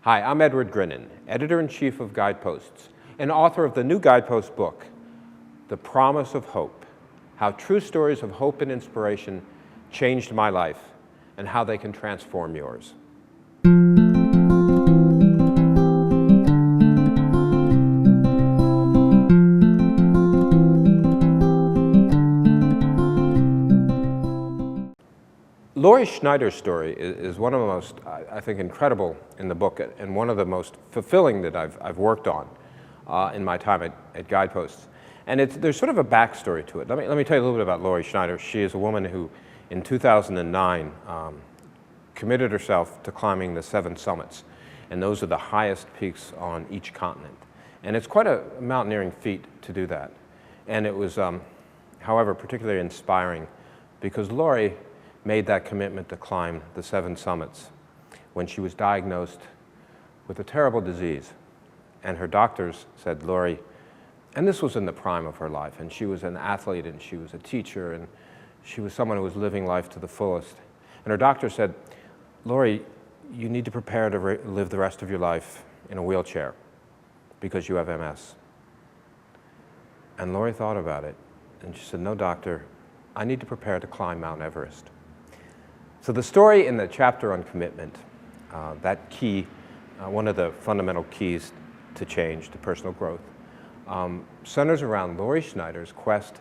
Hi, I'm Edward Grinnan, Editor-in-Chief of Guideposts and author of the new Guidepost book, The Promise of Hope: How True Stories of Hope and Inspiration Changed My Life and How They Can Transform Yours. Lori Schneider's story is one of the most, I think, incredible in the book, and one of the most fulfilling that I've worked on in my time at Guideposts. And there's sort of a backstory to it. Let me tell you a little bit about Lori Schneider. She is a woman who, in 2009, committed herself to climbing the 7 summits, and those are the highest peaks on each continent. And it's quite a mountaineering feat to do that. And it was, however, particularly inspiring because Lori made that commitment to climb the 7 summits when she was diagnosed with a terrible disease. And her doctors said, Lori, and this was in the prime of her life, and she was an athlete, and she was a teacher, and she was someone who was living life to the fullest. And her doctor said, Lori, you need to prepare to live the rest of your life in a wheelchair because you have MS. And Lori thought about it, and she said, no, doctor, I need to prepare to climb Mount Everest. So the story in the chapter on commitment, that key, one of the fundamental keys to change, to personal growth, centers around Lori Schneider's quest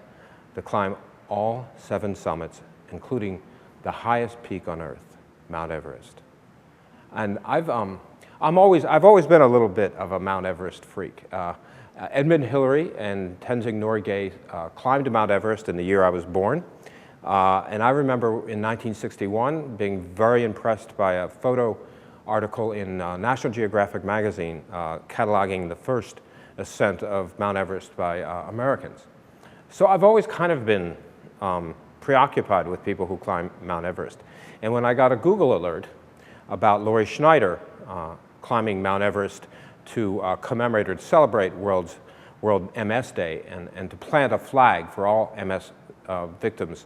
to climb all 7 summits, including the highest peak on Earth, Mount Everest. And I've always been a little bit of a Mount Everest freak. Edmund Hillary and Tenzing Norgay climbed Mount Everest in the year I was born. And I remember in 1961 being very impressed by a photo article in National Geographic magazine cataloging the first ascent of Mount Everest by Americans. So I've always kind of been preoccupied with people who climb Mount Everest. And when I got a Google alert about Lori Schneider climbing Mount Everest to commemorate or to celebrate World MS Day and to plant a flag for all MS victims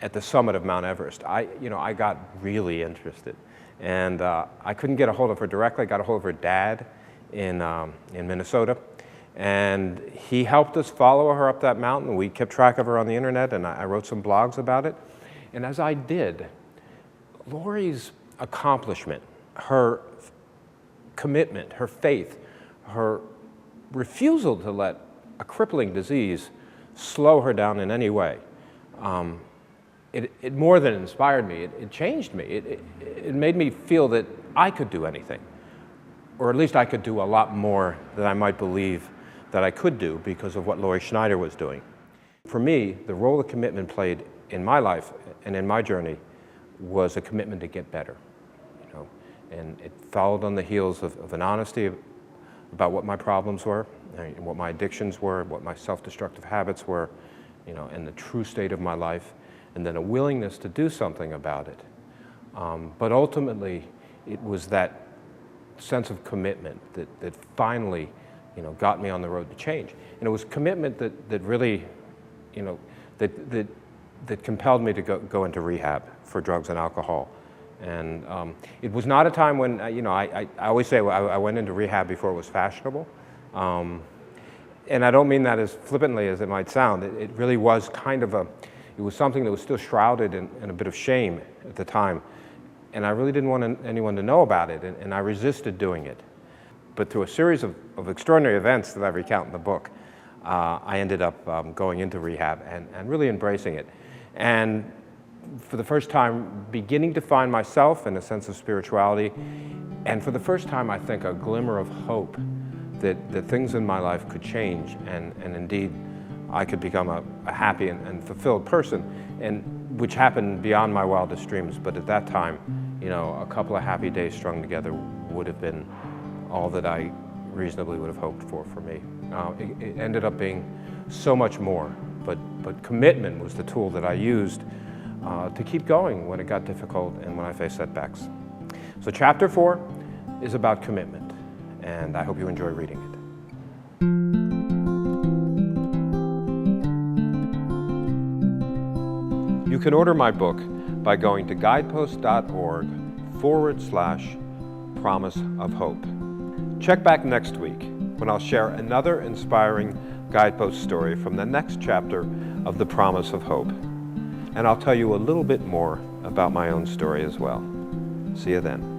at the summit of Mount Everest, I got really interested. And I couldn't get a hold of her directly. I got a hold of her dad in Minnesota. And he helped us follow her up that mountain. We kept track of her on the internet, and I wrote some blogs about it. And as I did, Lori's accomplishment, her commitment, her faith, her refusal to let a crippling disease slow her down in any way, it more than inspired me, it changed me. It made me feel that I could do anything, or at least I could do a lot more than I might believe that I could do because of what Lori Schneider was doing. For me, the role that commitment played in my life and in my journey was a commitment to get better. And it followed on the heels of an honesty about what my problems were, and what my addictions were, what my self-destructive habits were, and the true state of my life, and then a willingness to do something about it. But ultimately, it was that sense of commitment that finally, got me on the road to change. And it was commitment that really, that compelled me to go into rehab for drugs and alcohol. And it was not a time when, I always say I went into rehab before it was fashionable. And I don't mean that as flippantly as it might sound. It really was kind of it was something that was still shrouded in a bit of shame at the time. And I really didn't want anyone to know about it, and I resisted doing it. But through a series of extraordinary events that I recount in the book, I ended up going into rehab and really embracing it. And for the first time, beginning to find myself in a sense of spirituality, and for the first time, I think, a glimmer of hope that things in my life could change, and indeed, I could become a happy and fulfilled person, and which happened beyond my wildest dreams. But at that time, a couple of happy days strung together would have been all that I reasonably would have hoped for me. It ended up being so much more, but commitment was the tool that I used to keep going when it got difficult and when I faced setbacks. So chapter 4 is about commitment, and I hope you enjoy reading it. You can order my book by going to guideposts.org/The promise of hope. Check back next week when I'll share another inspiring Guidepost story from the next chapter of the promise of hope. And I'll tell you a little bit more about my own story as well. See you then.